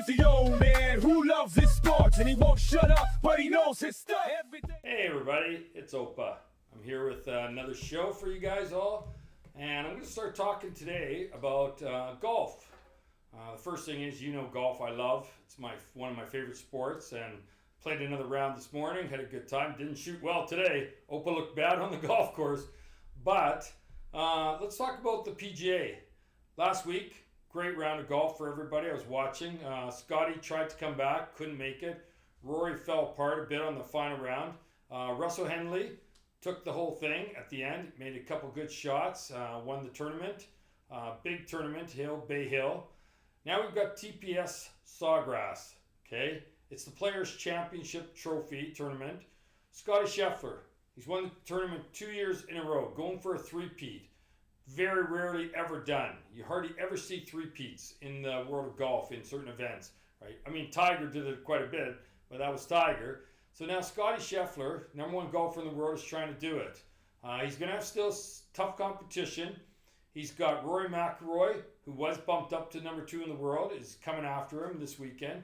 Here's the old man who loves his sports and he won't shut up, but he knows his stuff. Hey everybody, it's Opa. I'm here with another show for you guys all, and I'm going to start talking today about golf. The first thing is, you know, golf I love. It's one of my favorite sports, and played another round this morning, had a good time. Didn't shoot well today. Opa looked bad on the golf course, but let's talk about the PGA. Last week, great round of golf for everybody. I was watching. Scotty tried to come back, couldn't make it. Rory fell apart a bit on the final round. Russell Henley took the whole thing at the end, made a couple good shots, won the tournament. Big tournament, Bay Hill. Now we've got TPS Sawgrass, okay? It's the Players' Championship Trophy tournament. Scotty Scheffler, he's won the tournament 2 years in a row, going for a three-peat. Very rarely ever done. You hardly ever see three-peats in the world of golf in certain events, right? I mean, Tiger did it quite a bit, but that was Tiger. So now Scotty Scheffler, number one golfer in the world, is trying to do it. He's going to have still tough competition. He's got Rory McIlroy, who was bumped up to number 2 in the world, is coming after him this weekend.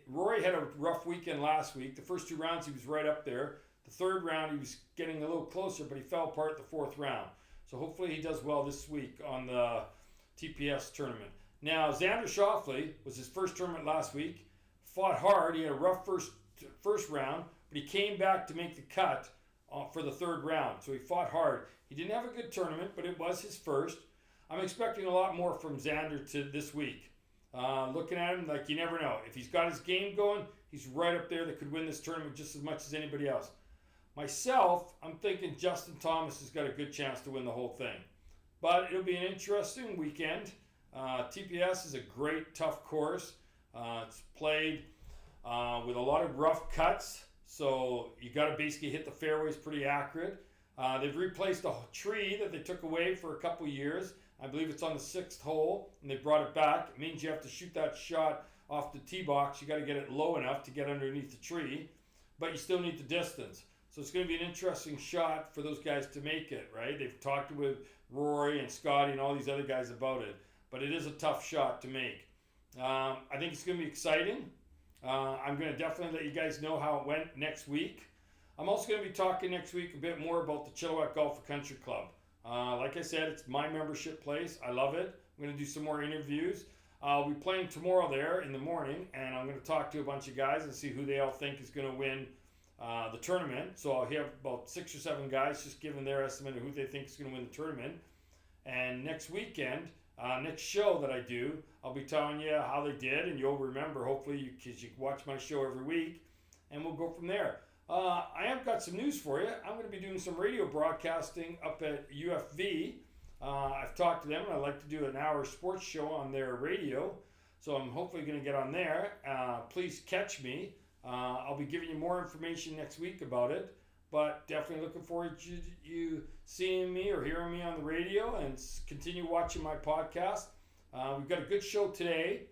Rory had a rough weekend last week. The first 2 rounds, he was right up there. The third round, he was getting a little closer, but he fell apart the fourth round. So hopefully he does well this week on the TPS tournament. Now, Xander Schauffele was his first tournament last week. Fought hard. He had a rough first round, but he came back to make the cut for the third round. So he fought hard. He didn't have a good tournament, but it was his first. I'm expecting a lot more from Xander this week. Looking at him, like, you never know. If he's got his game going, he's right up there that could win this tournament just as much as anybody else. Myself, I'm thinking Justin Thomas has got a good chance to win the whole thing. But it'll be an interesting weekend. TPS is a great, tough course. It's played with a lot of rough cuts, so you got to basically hit the fairways pretty accurate. They've replaced a tree that they took away for a couple years. I believe it's on the 6th hole, and they brought it back. It means you have to shoot that shot off the tee box. You got to get it low enough to get underneath the tree, but you still need the distance. So it's going to be an interesting shot for those guys to make it, right? They've talked with Rory and Scotty and all these other guys about it, but it is a tough shot to make. I think it's going to be exciting. I'm going to definitely let you guys know how it went next week. I'm also going to be talking next week a bit more about the Chilliwack Golf and Country Club. Like I said, it's my membership place. I love it. I'm going to do some more interviews. I'll be playing tomorrow there in the morning, and I'm going to talk to a bunch of guys and see who they all think is going to win the tournament. So I'll have about 6 or 7 guys just giving their estimate of who they think is going to win the tournament. And next weekend, next show that I do, I'll be telling you how they did, and you'll remember, hopefully, because you watch my show every week, and we'll go from there. I have got some news for you. I'm going to be doing some radio broadcasting up at UFV. I've talked to them, and I'd like to do an hour sports show on their radio, so I'm hopefully going to get on there. Please catch me. I'll be giving you more information next week about it, but definitely looking forward to you seeing me or hearing me on the radio, and continue watching my podcast. We've got a good show today.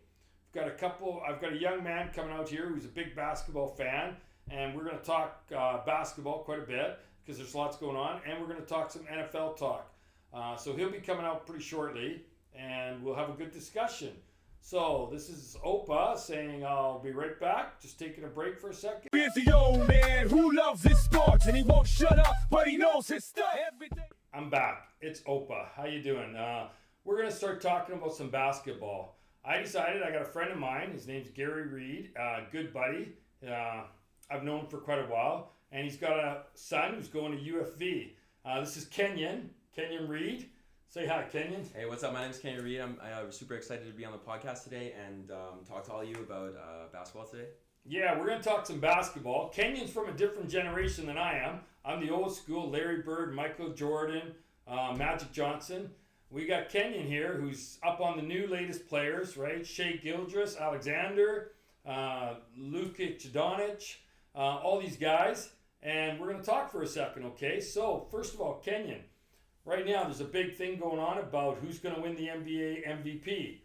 I've got a young man coming out here who's a big basketball fan, and we're going to talk basketball quite a bit because there's lots going on, and we're going to talk some NFL talk. So he'll be coming out pretty shortly, and we'll have a good discussion. So this is Opa saying I'll be right back. Just taking a break for a second. Here's the old man who loves his sports and he won't shut up, but he knows his stuff. I'm back. It's Opa. How you doing? We're going to start talking about some basketball. I decided, I got a friend of mine. His name's Gary Reed, good buddy. I've known him for quite a while. And he's got a son who's going to UFV. This is Kenyon Reed. Say hi, Kenyon. Hey, what's up? My name's Kenyon Reed. I'm super excited to be on the podcast today and talk to all of you about basketball today. Yeah, we're going to talk some basketball. Kenyon's from a different generation than I am. I'm the old school, Larry Bird, Michael Jordan, Magic Johnson. We got Kenyon here, who's up on the new latest players, right? Shai Gilgeous, Alexander, Luka Doncic, all these guys. And we're going to talk for a second, okay? So, first of all, Kenyon. Right now, there's a big thing going on about who's going to win the NBA MVP.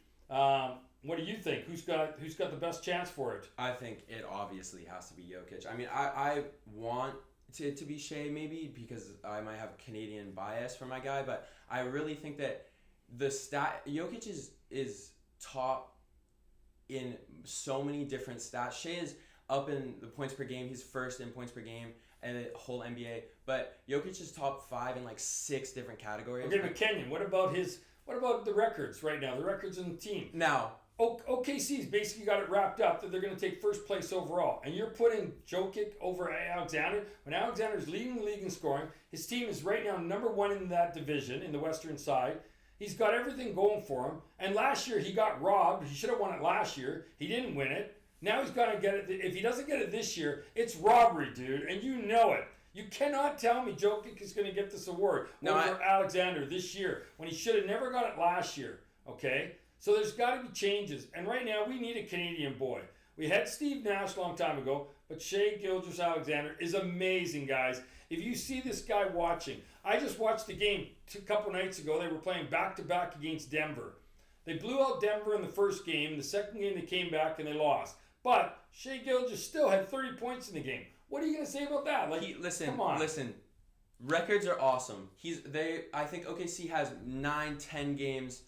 What do you think? Who's got the best chance for it? I think it obviously has to be Jokic. I mean, I want it to be Shai maybe because I might have Canadian bias for my guy, but I really think that Jokic is top in so many different stats. Shea is up in the points per game. He's first in points per game and the whole NBA. But Jokic is top 5 in like 6 different categories. Okay, but Kenyon, what about the records right now? The records in the team. Now, OKC's basically got it wrapped up that they're going to take first place overall. And you're putting Jokic over Alexander. When Alexander's leading the league in scoring, his team is right now number 1 in that division, in the western side. He's got everything going for him. And last year he got robbed. He should have won it last year. He didn't win it. Now he's got to get it. If he doesn't get it this year, it's robbery, dude. And you know it. You cannot tell me Jokic is going to get this award over Alexander this year when he should have never got it last year. Okay? So there's got to be changes. And right now we need a Canadian boy. We had Steve Nash a long time ago, but Shea Gilgeous-Alexander is amazing, guys. If you see this guy watching, I just watched the game a couple nights ago. They were playing back-to-back against Denver. They blew out Denver in the first game. The second game they came back and they lost. But Shea Gilgeous still had 30 points in the game. What are you going to say about that? Listen. Records are awesome. I think OKC has 9-10 games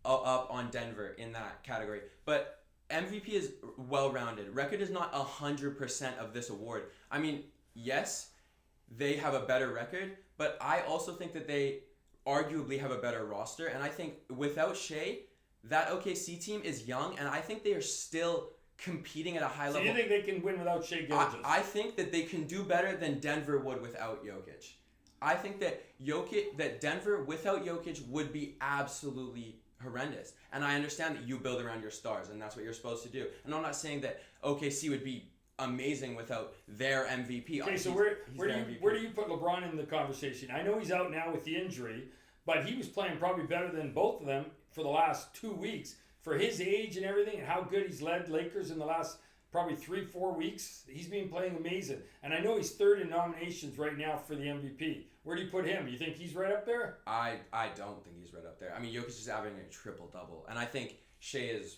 up on Denver in that category. But MVP is well-rounded. Record is not 100% of this award. I mean, yes, they have a better record, but I also think that they arguably have a better roster. And I think without Shea, that OKC team is young, and I think they are still competing at a high level. Do you think they can win without Shea Gilgeous? I think that they can do better than Denver would without Jokic. I think that Denver without Jokic would be absolutely horrendous. And I understand that you build around your stars, and that's what you're supposed to do. And I'm not saying that OKC would be amazing without their MVP. Okay, so where do you put LeBron in the conversation? I know he's out now with the injury, but he was playing probably better than both of them for the last 2 weeks. For his age and everything and how good he's led Lakers in the last probably 3-4 weeks, he's been playing amazing. And I know he's third in nominations right now for the MVP. Where do you put him? You think he's right up there? I don't think he's right up there. I mean, Jokic is averaging a triple-double. And I think Shea is,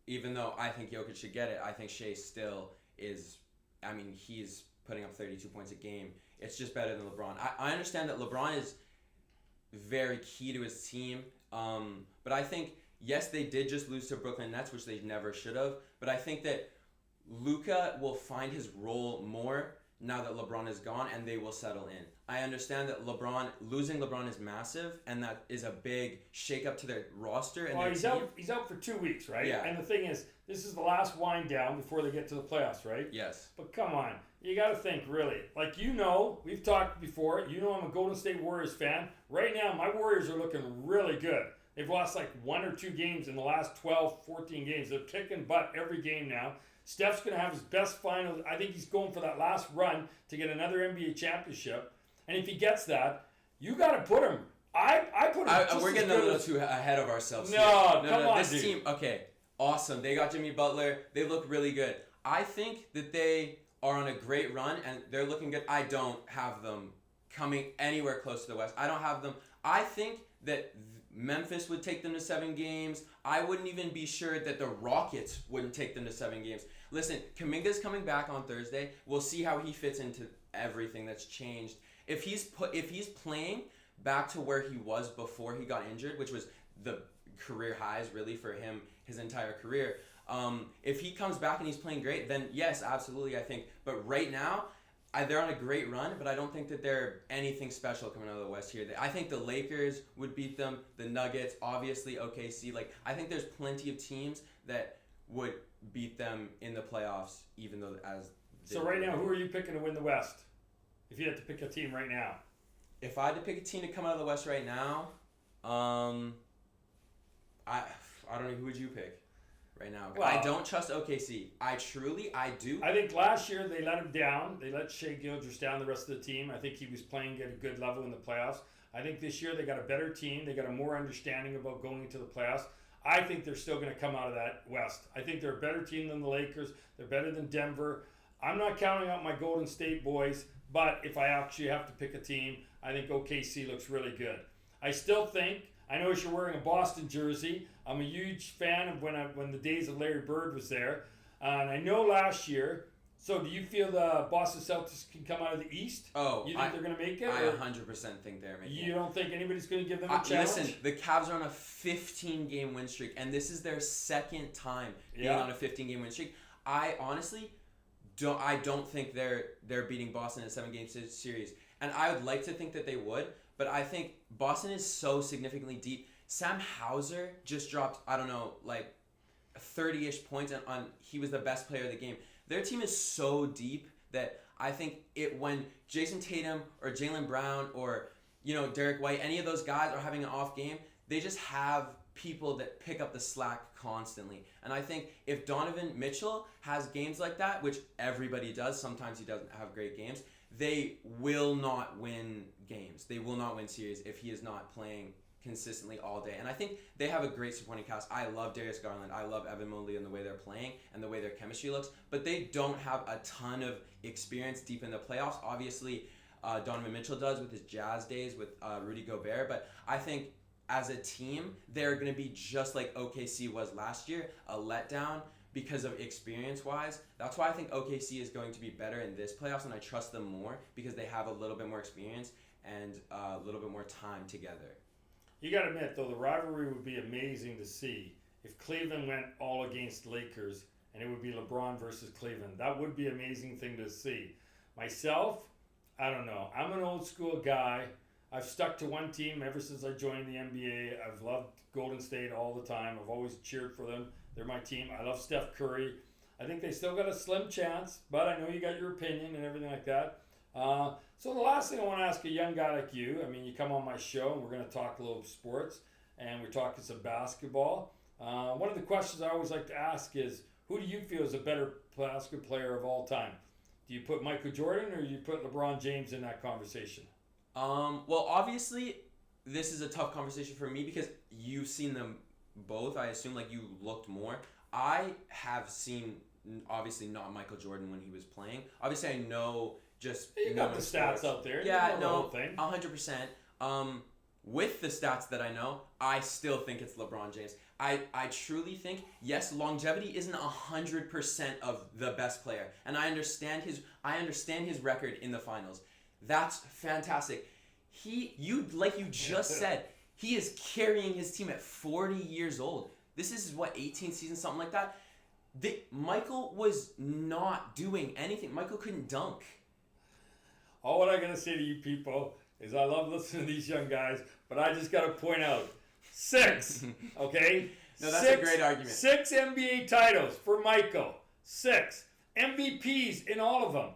even though I think Jokic should get it, I think Shea still is, I mean, he's putting up 32 points a game. It's just better than LeBron. I understand that LeBron is very key to his team, but I think, yes, they did just lose to Brooklyn Nets, which they never should have, but I think that Luka will find his role more now that LeBron is gone, and they will settle in. I understand that losing LeBron is massive, and that is a big shake-up to their roster and their team. He's out for 2 weeks, right? Yeah. And the thing is, this is the last wind down before they get to the playoffs, right? Yes. But come on, you got to think, really. Like, we've talked before, I'm a Golden State Warriors fan. Right now, my Warriors are looking really good. They've lost like 1 or 2 games in the last 12, 14 games. They're kicking butt every game now. Steph's going to have his best final. I think he's going for that last run to get another NBA championship. And if he gets that, you got to put him. I put him. We're getting a little too ahead of ourselves. No, come on, this team, okay, awesome. They got Jimmy Butler. They look really good. I think that they are on a great run, and they're looking good. I don't have them coming anywhere close to the West. I don't have them. I think that Memphis would take them to 7 games. I wouldn't even be sure that the Rockets wouldn't take them to 7 games. Listen, Kuminga's coming back on Thursday. We'll see how he fits into everything that's changed. If he's playing back to where he was before he got injured, which was the career highs really for him his entire career, if he comes back and he's playing great, then yes, absolutely, I think. But right now, they're on a great run, but I don't think that they're anything special coming out of the West here. I think the Lakers would beat them, the Nuggets, obviously OKC. I think there's plenty of teams that would beat them in the playoffs, even though So right now, who are you picking to win the West? If you had to pick a team right now. If I had to pick a team to come out of the West right now, I don't know, who would you pick? Right now, well, I don't trust OKC. I do. I think last year they let him down. They let Shea Gilgeous down, the rest of the team. I think he was playing at a good level in the playoffs. I think this year they got a better team. They got a more understanding about going into the playoffs. I think they're still going to come out of that West. I think they're a better team than the Lakers. They're better than Denver. I'm not counting out my Golden State boys, but if I actually have to pick a team, I think OKC looks really good. I still think, I notice you're wearing a Boston jersey. I'm a huge fan of when the days of Larry Bird was there. And I know last year, So do you feel the Boston Celtics can come out of the East? Oh, You think they're going to make it? I or 100% think they're making You it. don't think anybody's going to give them a challenge? Listen, the Cavs are on a 15-game win streak, and this is their second time being on a 15-game win streak. I honestly don't think they're beating Boston in a 7-game series, and I would like to think that they would, but I think Boston is so significantly deep. Sam Hauser just dropped, I don't know, like 30-ish points, and he was the best player of the game. Their team is so deep that I think when Jason Tatum or Jaylen Brown or Derek White, any of those guys are having an off game, they just have people that pick up the slack constantly. And I think if Donovan Mitchell has games like that, which everybody does, sometimes he doesn't have great games, they will not win games. They will not win series if he is not playing consistently all day. And I think they have a great supporting cast. I love Darius Garland. I love Evan Mobley and the way they're playing and the way their chemistry looks. But they don't have a ton of experience deep in the playoffs. Obviously, Donovan Mitchell does with his Jazz days with Rudy Gobert. But I think as a team, they're going to be just like OKC was last year, a letdown because of experience-wise. That's why I think OKC is going to be better in this playoffs, and I trust them more because they have a little bit more experience and a little bit more time together. You got to admit, though, the rivalry would be amazing to see if Cleveland went all against Lakers, and it would be LeBron versus Cleveland. That would be an amazing thing to see. Myself, I don't know. I'm an old school guy. I've stuck to one team ever since I joined the NBA. I've loved Golden State all the time. I've always cheered for them. They're my team. I love Steph Curry. I think they still got a slim chance, but I know you got your opinion and everything like that. So the last thing I want to ask a young guy like you, I mean, you come on my show and we're going to talk a little sports, and we're talking some basketball. One of the questions I always like to ask is, who do you feel is a better basketball player of all time? Do you put Michael Jordan or do you put LeBron James in that conversation? Well, obviously, this is a tough conversation for me because you've seen them both. I assume like you looked more. I have seen, obviously, not Michael Jordan when he was playing. Obviously, I know just You got the stats out there. Yeah, you know the whole thing. 100%. With the stats that I know, I still think it's LeBron James. I truly think, yes, longevity isn't 100% of the best player, and I understand his record in the finals. That's fantastic. Like you just said, he is carrying his team at 40 years old. This is what, 18th season, something like that. Michael was not doing anything. Michael couldn't dunk. All what I got to say to you people is I love listening to these young guys, but I just got to point out 6, okay? No, that's a great argument. 6 NBA titles for Michael. 6 MVPs in all of them.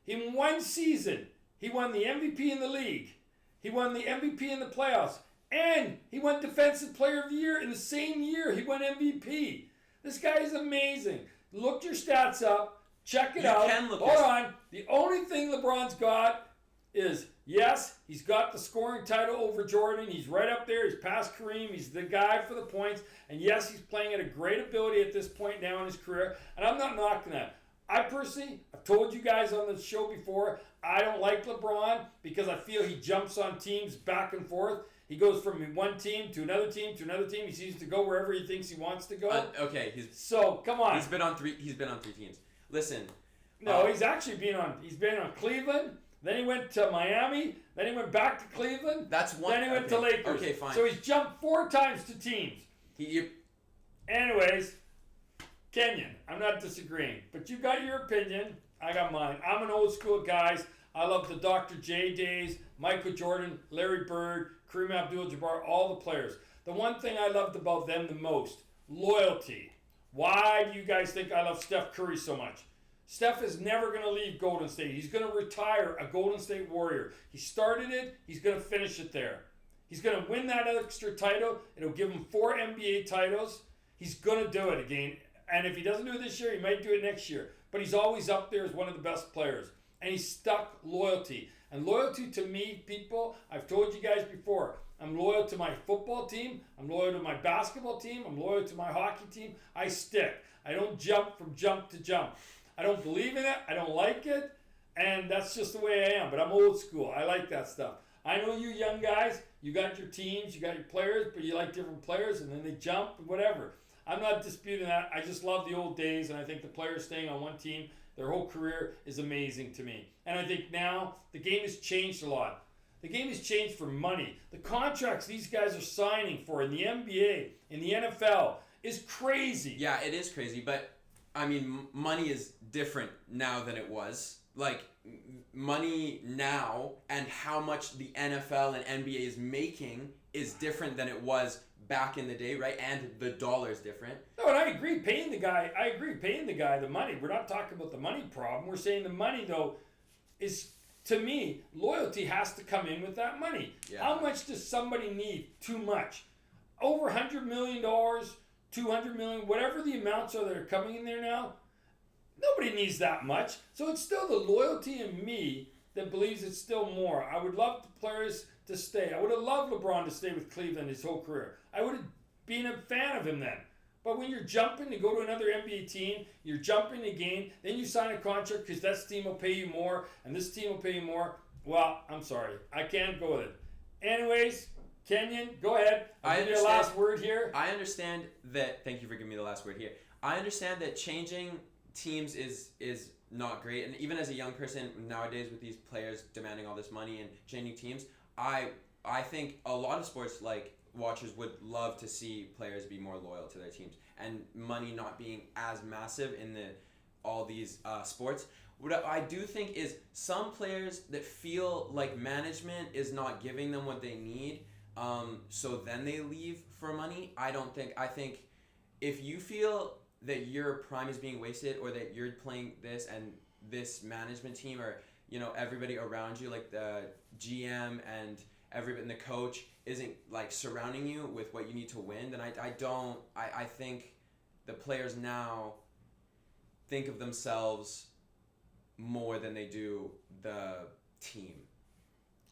In one season, he won the MVP in the league. He won the MVP in the playoffs. And he won Defensive Player of the Year in the same year. He won MVP. This guy is amazing. Look your stats up. Check it out. Hold on. The only thing LeBron's got is, yes, he's got the scoring title over Jordan. He's right up there. He's past Kareem. He's the guy for the points. And yes, he's playing at a great ability at this point now in his career. And I'm not knocking that. I personally, I've told you guys on the show before, I don't like LeBron because I feel he jumps on teams back and forth. He goes from one team to another team to another team. He seems to go wherever he thinks he wants to go. Okay, so come on. He's been on 3 teams. Listen. No, he's actually been on Cleveland. Then he went to Miami. Then he went back to Cleveland. That's one. Then he went to Lakers. Okay, fine. So he's jumped 4 times to teams. Anyways, Kenyon, I'm not disagreeing, but you got your opinion. I got mine. I'm an old school guy. I love the Dr. J days, Michael Jordan, Larry Bird, Kareem Abdul-Jabbar, all the players. The one thing I loved about them the most, loyalty. Why do you guys think I love Steph Curry so much? Steph is never going to leave Golden State. He's going to retire a Golden State Warrior. He started it. He's going to finish it there. He's going to win that extra title. It'll give him 4 NBA titles. He's going to do it again. And if he doesn't do it this year, he might do it next year. But he's always up there as one of the best players. And he's stuck loyalty. And loyalty to me, people, I've told you guys before, I'm loyal to my football team. I'm loyal to my basketball team. I'm loyal to my hockey team. I stick. I don't jump from jump to jump. I don't believe in it. I don't like it. And that's just the way I am. But I'm old school. I like that stuff. I know you young guys, you got your teams, you got your players, but you like different players, and then they jump and whatever. I'm not disputing that. I just love the old days, and I think the players staying on one team their whole career is amazing to me. And I think now the game has changed a lot. The game has changed for money. The contracts these guys are signing for in the NBA, in the NFL, is crazy. Yeah, it is crazy, but I mean, money is different now than it was. Like, money now and how much the NFL and NBA is making is different than it was back in the day, right? And the dollar is different. No, and I agree paying the guy the money. We're not talking about the money problem. We're saying the money, though, is, to me, loyalty has to come in with that money. Yeah. How much does somebody need? Too much. Over $100 million, $200 million, whatever the amounts are that are coming in there now, nobody needs that much. So it's still the loyalty in me that believes it's still more. I would love the players to stay. I would have loved LeBron to stay with Cleveland his whole career. I would have been a fan of him then. But when you're jumping to go to another NBA team, you're jumping to gain, then you sign a contract because this team will pay you more and this team will pay you more. Well, I'm sorry. I can't go with it. Anyways, Kenyon, go ahead. I'll give you the last word here. I understand that. Thank you for giving me the last word here. I understand that changing teams is not great. And even as a young person nowadays with these players demanding all this money and changing teams, I think a lot of sports watchers would love to see players be more loyal to their teams and money not being as massive in all these sports. What I do think is some players that feel like management is not giving them what they need, so then they leave for money. I think if you feel that your prime is being wasted or that you're playing this and this management team or everybody around you, like the GM and everybody and the coach isn't surrounding you with what you need to win, then I think the players now think of themselves more than they do the team.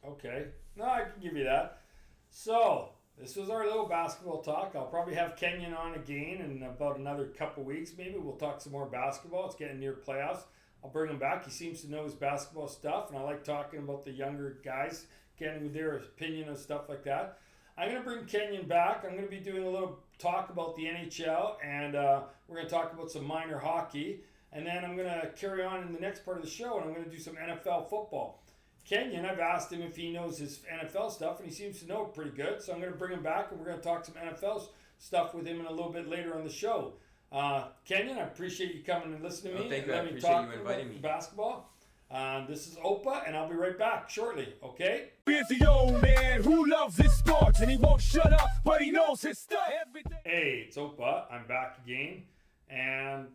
Okay. No, I can give you that. So, this was our little basketball talk. I'll probably have Kenyon on again in about another couple weeks. Maybe we'll talk some more basketball. It's getting near playoffs. I'll bring him back. He seems to know his basketball stuff, and I like talking about the younger guys, getting their opinion and stuff like that. I'm going to bring Kenyon back. I'm going to be doing a little talk about the NHL, and we're going to talk about some minor hockey. And then I'm going to carry on in the next part of the show, and I'm going to do some NFL football. Kenyon, I've asked him if he knows his NFL stuff, and he seems to know it pretty good. So I'm going to bring him back, and we're going to talk some NFL stuff with him in a little bit later on the show. Kenyon, I appreciate you coming and listening to me. Thank you. I Let me appreciate talk you inviting me. Basketball. This is Opa, and I'll be right back shortly, okay? Here's the old man who loves his sports and he won't shut up, but he knows his stuff. Hey, it's Opa. I'm back again, and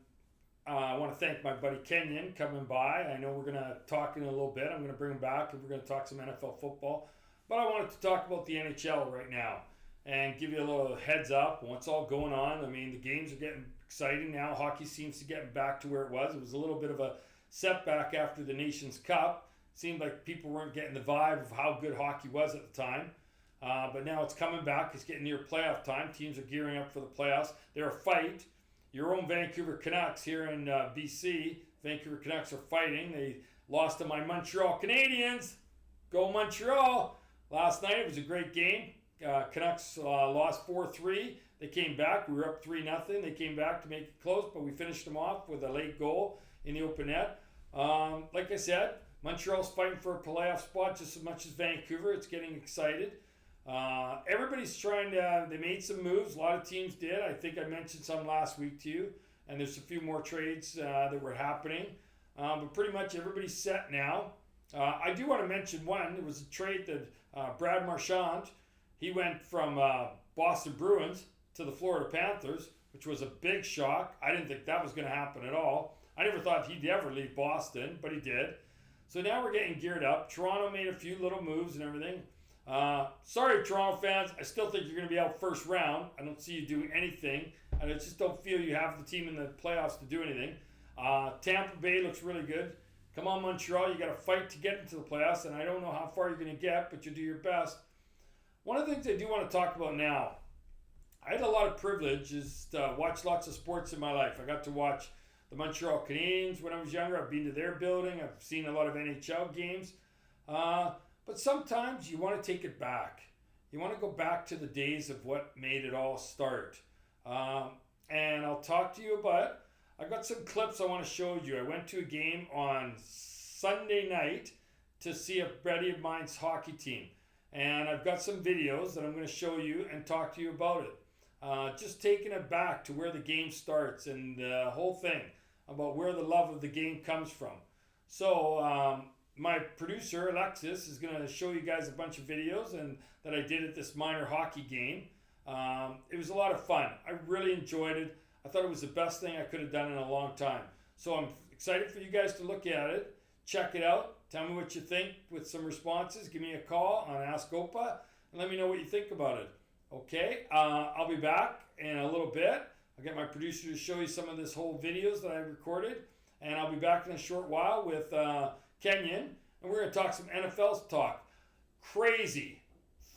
I want to thank my buddy Kenyon coming by. I know we're going to talk in a little bit. I'm going to bring him back, and we're going to talk some NFL football. But I wanted to talk about the NHL right now and give you a little heads up on what's all going on. I mean, the games are getting exciting now. Hockey seems to get back to where it was. It was a little bit of a setback after the Nations Cup. Seemed like people weren't getting the vibe of how good hockey was at the time. But now it's coming back. It's getting near playoff time. Teams are gearing up for the playoffs. They're a fight. Your own Vancouver Canucks here in BC. Vancouver Canucks are fighting. They lost to my Montreal Canadiens. Go Montreal. Last night it was a great game. Canucks lost 4-3. They came back. We were up 3-0. They came back to make it close, but we finished them off with a late goal in the open net. Like I said, Montreal's fighting for a playoff spot just as much as Vancouver. It's getting excited. Everybody's trying to, they made some moves. A lot of teams did. I think I mentioned some last week to you. And there's a few more trades that were happening. But pretty much everybody's set now. I do want to mention one. It was a trade that Brad Marchand, he went from Boston Bruins to the Florida Panthers, which was a big shock. I didn't think that was going to happen at all. I never thought he'd ever leave Boston, but he did. So now we're getting geared up. Toronto made a few little moves and everything. Sorry, Toronto fans. I still think you're going to be out first round. I don't see you doing anything. I just don't feel you have the team in the playoffs to do anything. Tampa Bay looks really good. Come on, Montreal. You got to fight to get into the playoffs, and I don't know how far you're going to get, but you do your best. One of the things I do want to talk about now, I had a lot of privilege is to watch lots of sports in my life. I got to watch the Montreal Canadiens when I was younger. I've been to their building. I've seen a lot of NHL games. But sometimes you want to take it back. You want to go back to the days of what made it all start. and I'll talk to you about. I've got some clips I want to show you. I went to a game on Sunday night to see a buddy of mine's hockey team, and I've got some videos that I'm going to show you and talk to you about it. Just taking it back to where the game starts and the whole thing about where the love of the game comes from. So my producer Alexis is going to show you guys a bunch of videos and that I did at this minor hockey game. It was a lot of fun. I really enjoyed it. I thought it was the best thing I could have done in a long time. So I'm excited for you guys to look at it, check it out, tell me what you think with some responses. Give me a call on Ask Opa and let me know what you think about it. Okay, I'll be back in a little bit. I'll get my producer to show you some of this whole videos that I recorded, and I'll be back in a short while with Kenyon, and we're going to talk some NFL talk. Crazy,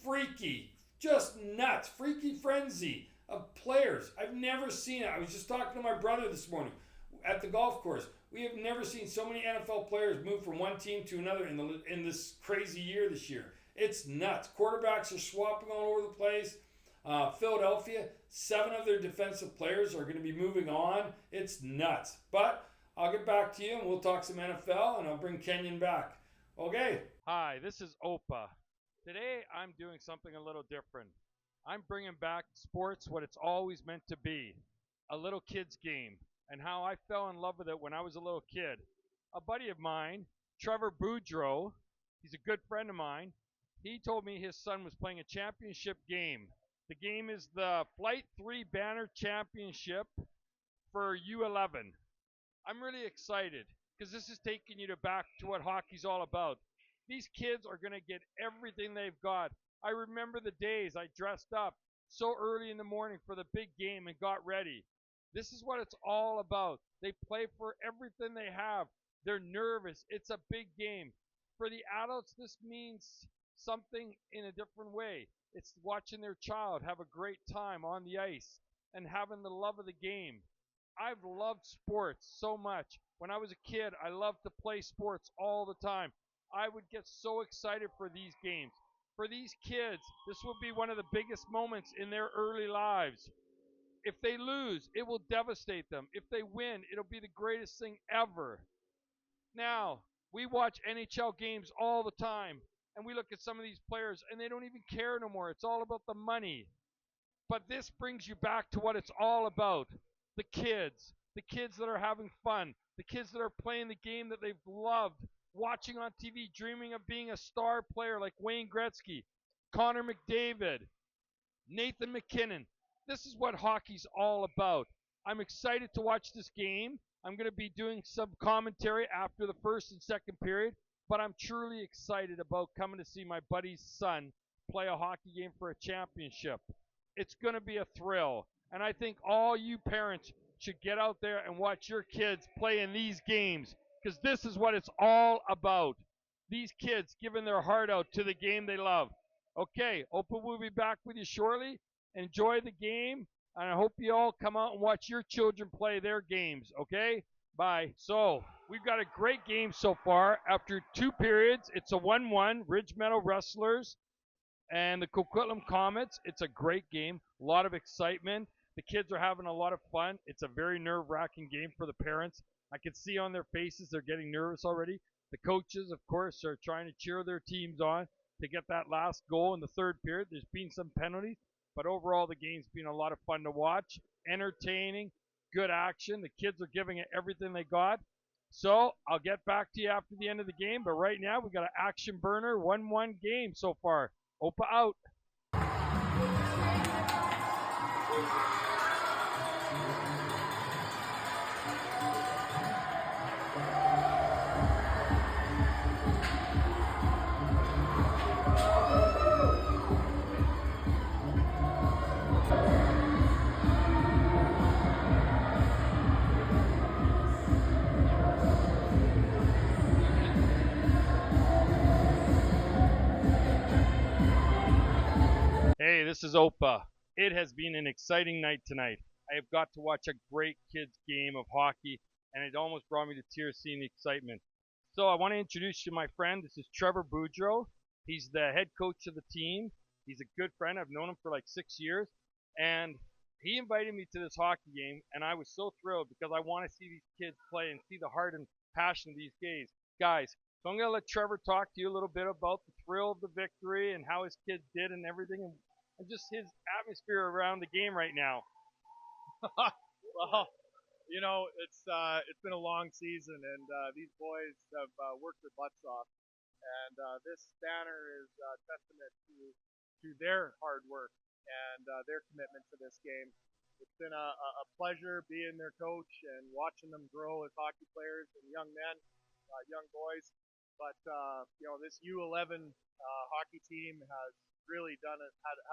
freaky, just nuts, freaky frenzy of players. I've never seen it. I was just talking to my brother this morning at the golf course. We have never seen so many NFL players move from one team to another in this crazy year this year. It's nuts. Quarterbacks are swapping all over the place. Philadelphia, 7 of their defensive players are going to be moving on. It's nuts. But I'll get back to you and we'll talk some NFL and I'll bring Kenyon back. Okay. Hi, this is Opa. Today I'm doing something a little different. I'm bringing back sports what it's always meant to be, a little kid's game, and how I fell in love with it when I was a little kid. A buddy of mine, Trevor Boudreau, he's a good friend of mine, he told me his son was playing a championship game. The game is the Flight 3 Banner Championship for U11. I'm really excited because this is taking you back to what hockey's all about. These kids are going to get everything they've got. I remember the days I dressed up so early in the morning for the big game and got ready. This is what it's all about. They play for everything they have. They're nervous. It's a big game. For the adults, this means something in a different way. It's watching their child have a great time on the ice and having the love of the game. I've loved sports so much. When I was a kid, I loved to play sports all the time. I would get so excited for these games. For these kids, this will be one of the biggest moments in their early lives. If they lose, it will devastate them. If they win, it'll be the greatest thing ever. Now, we watch NHL games all the time, and we look at some of these players, and they don't even care no more. It's all about the money. But this brings you back to what it's all about. The kids that are having fun, the kids that are playing the game that they've loved, watching on TV, dreaming of being a star player like Wayne Gretzky, Connor McDavid, Nathan McKinnon. This is what hockey's all about. I'm excited to watch this game. I'm going to be doing some commentary after the first and second period, but I'm truly excited about coming to see my buddy's son play a hockey game for a championship. It's going to be a thrill, and I think all you parents should get out there and watch your kids play in these games, because this is what it's all about. These kids giving their heart out to the game they love. Okay, Opa will be back with you shortly. Enjoy the game, and I hope you all come out and watch your children play their games, okay? Bye. So, we've got a great game so far. After 2 periods, it's a 1-1, Ridge Meadow Wrestlers and the Coquitlam Comets. It's a great game, a lot of excitement. The kids are having a lot of fun. It's a very nerve-wracking game for the parents. I can see on their faces they're getting nervous already. The coaches, of course, are trying to cheer their teams on to get that last goal in the third period. There's been some penalties, but overall the game's been a lot of fun to watch. Entertaining, good action. The kids are giving it everything they got. So I'll get back to you after the end of the game, but right now we got an action burner, 1-1 game so far. Opa out. Hey, this is Opa. It has been an exciting night tonight. I have got to watch a great kids game of hockey, and it almost brought me to tears seeing the excitement. So I want to introduce you to my friend. This is Trevor Boudreau. He's the head coach of the team. He's a good friend. I've known him for like 6 years. And he invited me to this hockey game, and I was so thrilled because I want to see these kids play and see the heart and passion of these guys. So I'm going to let Trevor talk to you a little bit about the thrill of the victory and how his kids did and everything, and just his atmosphere around the game right now. Well, it's been a long season, and these boys have worked their butts off. And this banner is a testament to their hard work and their commitment to this game. It's been a pleasure being their coach and watching them grow as hockey players and young men, young boys. But this U11 hockey team has really had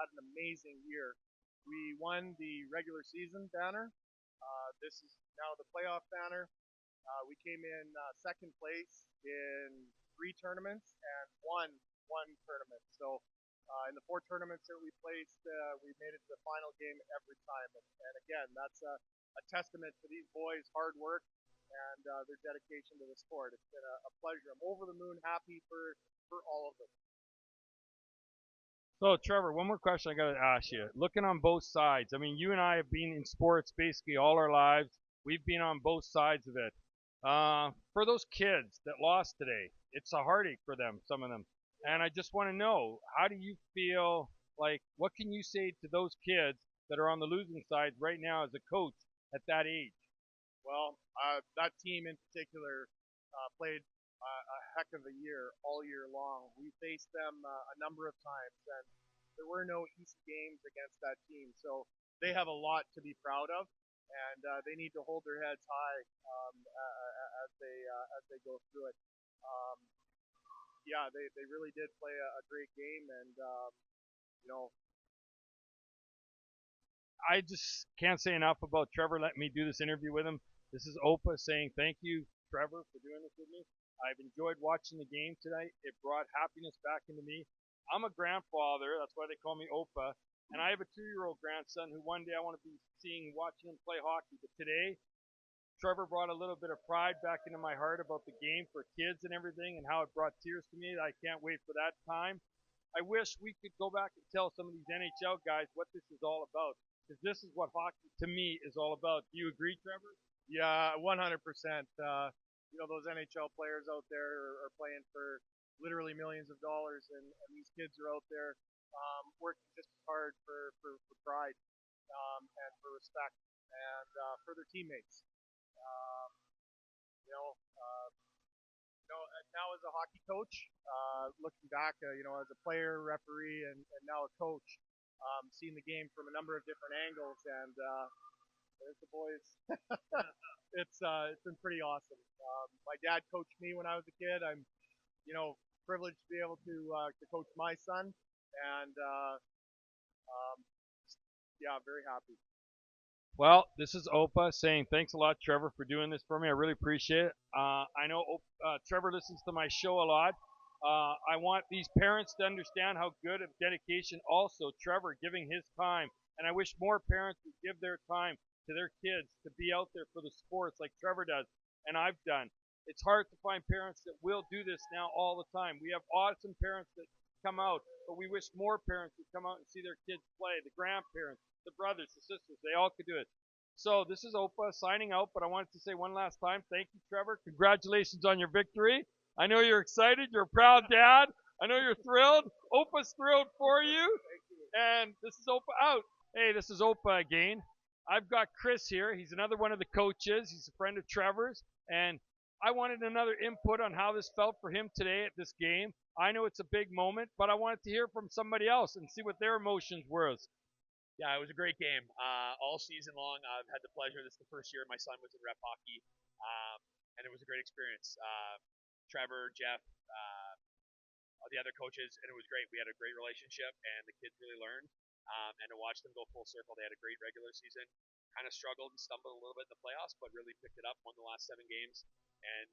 an amazing year. We won the regular season banner. This is now the playoff banner. We came in second place in 3 tournaments and won 1 tournament. So in the 4 tournaments that we placed, we made it to the final game every time. And again, that's a testament to these boys' hard work and their dedication to the sport. It's been a pleasure. I'm over the moon happy for all of them. So, Trevor, one more question I got to ask you. Looking on both sides, I mean, you and I have been in sports basically all our lives. We've been on both sides of it. For those kids that lost today, it's a heartache for them, some of them. And I just want to know, how do you feel, like, what can you say to those kids that are on the losing side right now as a coach at that age? Well, that team in particular played a heck of a year all year long. We faced them a number of times, and there were no easy games against that team. So they have a lot to be proud of, and they need to hold their heads high as they go through it. Yeah, they really did play a great game, and I just can't say enough about Trevor letting me do this interview with him. This is Opa saying thank you, Trevor, for doing this with me. I've enjoyed watching the game tonight. It brought happiness back into me. I'm a grandfather. That's why they call me Opa. And I have a 2-year-old grandson who one day I want to be watching him play hockey. But today, Trevor brought a little bit of pride back into my heart about the game for kids and everything, and how it brought tears to me. I can't wait for that time. I wish we could go back and tell some of these NHL guys what this is all about, because this is what hockey, to me, is all about. Do you agree, Trevor? Yeah, 100%. Those NHL players out there are playing for literally millions of dollars, and these kids are out there working just as hard for pride and for respect and for their teammates. Now as a hockey coach, looking back, as a player, referee, and now a coach, seeing the game from a number of different angles, and there's the boys. It's been pretty awesome. My dad coached me when I was a kid. I'm, privileged to be able to coach my son, and I'm very happy. Well, this is Opa saying thanks a lot, Trevor, for doing this for me. I really appreciate it. I know Trevor listens to my show a lot. I want these parents to understand how good of dedication also Trevor giving his time. And I wish more parents would give their time to their kids to be out there for the sports like Trevor does and I've done. It's hard to find parents that will do this now all the time. We have awesome parents that come out, but we wish more parents would come out and see their kids play. The grandparents, the brothers, the sisters, they all could do it. So this is Opa signing out, but I wanted to say one last time, thank you, Trevor. Congratulations on your victory. I know you're excited. You're a proud dad. I know you're thrilled. Opa's thrilled for you. And this is Opa out. Hey, this is Opa again. I've got Chris here. He's another one of the coaches. He's a friend of Trevor's. And I wanted another input on how this felt for him today at this game. I know it's a big moment, but I wanted to hear from somebody else and see what their emotions were. Yeah, it was a great game. All season long, I've had the pleasure. This is the first year my son was in rep hockey, and it was a great experience. Trevor, Jeff, all the other coaches, and it was great. We had a great relationship, and the kids really learned. And to watch them go full circle, they had a great regular season. Kind of struggled and stumbled a little bit in the playoffs, but really picked it up, won the last 7 games, and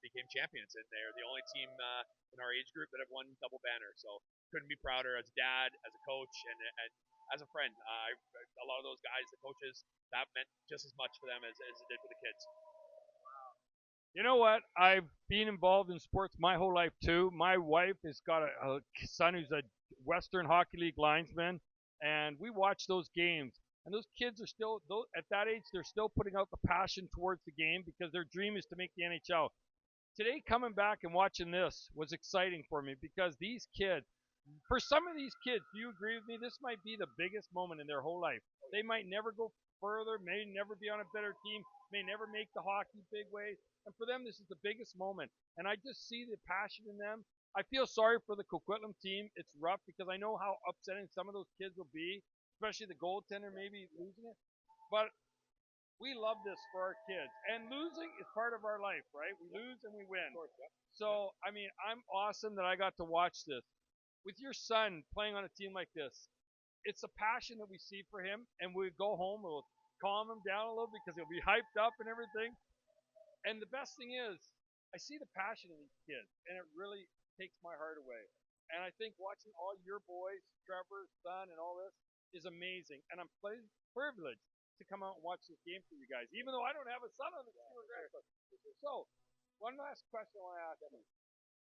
became champions. And they're the only team in our age group that have won double banner. So couldn't be prouder as a dad, as a coach, and as a friend. A lot of those guys, the coaches, that meant just as much for them as it did for the kids. You know what? I've been involved in sports my whole life too. My wife has got a son who's a Western Hockey League linesman, and we watch those games. And those kids are still, at that age, they're still putting out the passion towards the game because their dream is to make the NHL. Today, coming back and watching this was exciting for me because these kids, for some of these kids, do you agree with me? This might be the biggest moment in their whole life. They might never go further, may never be on a better team, may never make the hockey big way. And for them, this is the biggest moment. And I just see the passion in them. I feel sorry for the Coquitlam team. It's rough because I know how upsetting some of those kids will be, especially the goaltender maybe losing it. But we love this for our kids. And losing is part of our life, right? We lose and we win. So, I mean, I'm awesome that I got to watch this. With your son playing on a team like this, it's a passion that we see for him, and we go home and we'll calm him down a little because he'll be hyped up and everything. And the best thing is, I see the passion in these kids, and it really takes my heart away. And I think watching all your boys, Trevor, son, and all this is amazing. And I'm privileged to come out and watch this game for you guys, even though I don't have a son on the team or grandson. So, one last question I want to ask you.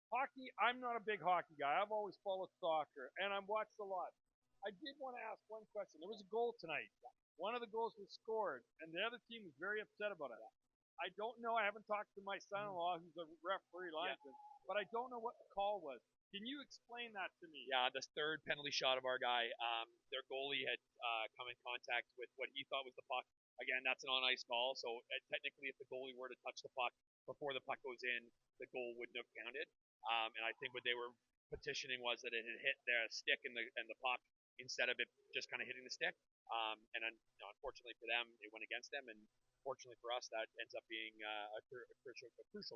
Hockey, I'm not a big hockey guy. I've always followed soccer, and I've watched a lot. I did want to ask one question. There was a goal tonight. One of the goals was scored, and the other team was very upset about it. I don't know. I haven't talked to my son-in-law, who's a referee, linesman, but I don't know what the call was. Can you explain that to me? Yeah, this third penalty shot of our guy, their goalie had come in contact with what he thought was the puck. Again, that's an on-ice call, so technically if the goalie were to touch the puck before the puck goes in, the goal wouldn't have counted. And I think what they were petitioning was that it had hit their stick and the puck instead of it just kind of hitting the stick. And then, unfortunately for them, it went against them, and fortunately for us, that ends up being a crucial